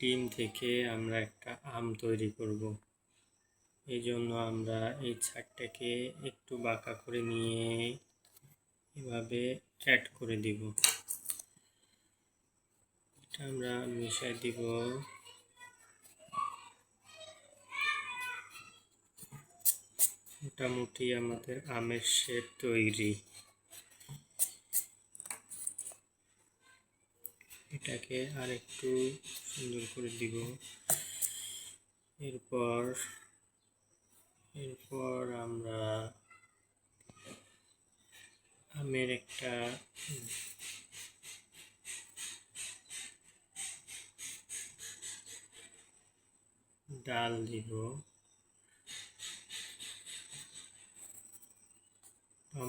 ডিম থেকে আমরা একটা আম তৈরি করব। এই জন্য আমরা এই ছাদটাকে একটু বাঁকা করে নিয়ে এভাবে অ্যাড করে দিব। এটা আমরা মিশাই দিব। মোটামুটি আমাদের আমের শেপ তৈরি। এটাকে আর একটু সুন্দর করে দিব। এরপর আমরা আমের একটা ডাল দিব,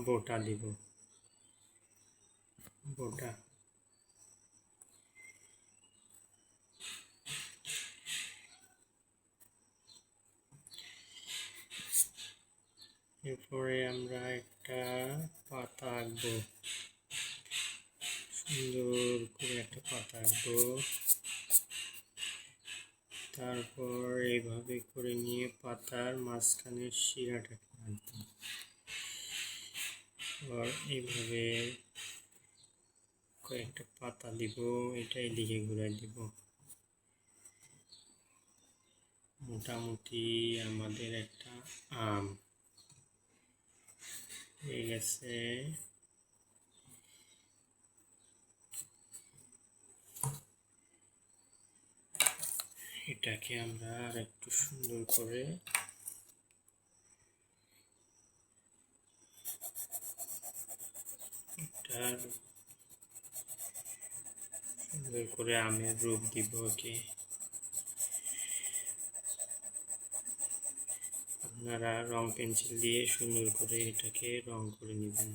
বোটা দিব, বোটা। এরপরে আমরা একটা পাতা আঁকবো, সুন্দর করে একটা পাতা আঁকবো। তারপর এইভাবে করে নিয়ে পাতার মাঝখানের শিরাটাকে আঁকবো। আর এইভাবে কয়েকটা পাতা দিব, এটাই দিকে ঘুরাই দিব। মোটামুটি আমাদের একটা আম হয়ে গেছে। এটাকে আমরা আর একটু সুন্দর করে আমের রূপ দিব। ওকে, আপনারা রং পেন্সিল দিয়ে সুন্দর করে এটাকে রং করে নেবেন।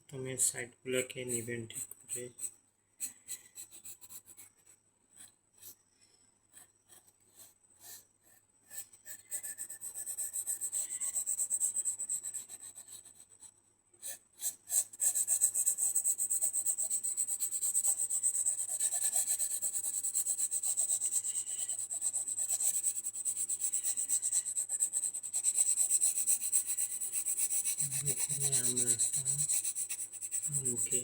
প্রথমে সাইডগুলোকে নেবেন ঠিক করে। আমরা আমকে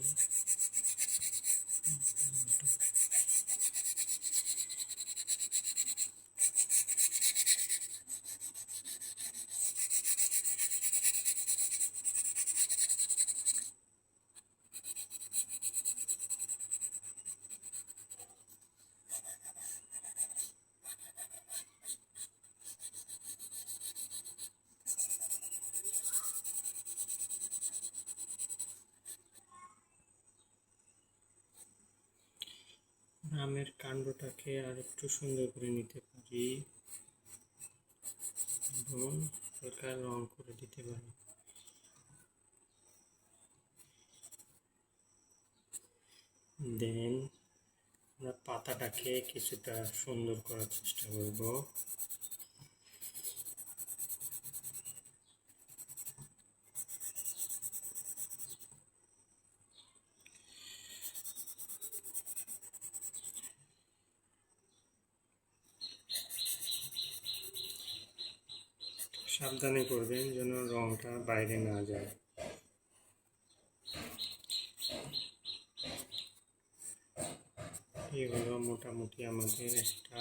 আমের কাণ্ডটাকে আর একটু সুন্দর করে নিতে পারি এবং হালকা রং করে দিতে পারি। দেন আমরা পাতাটাকে কিছুটা সুন্দর করার চেষ্টা করব। সাবধানে করবেন যেন রংটা বাইরে না যায়। এগুলো মোটামুটি আমাদের একটা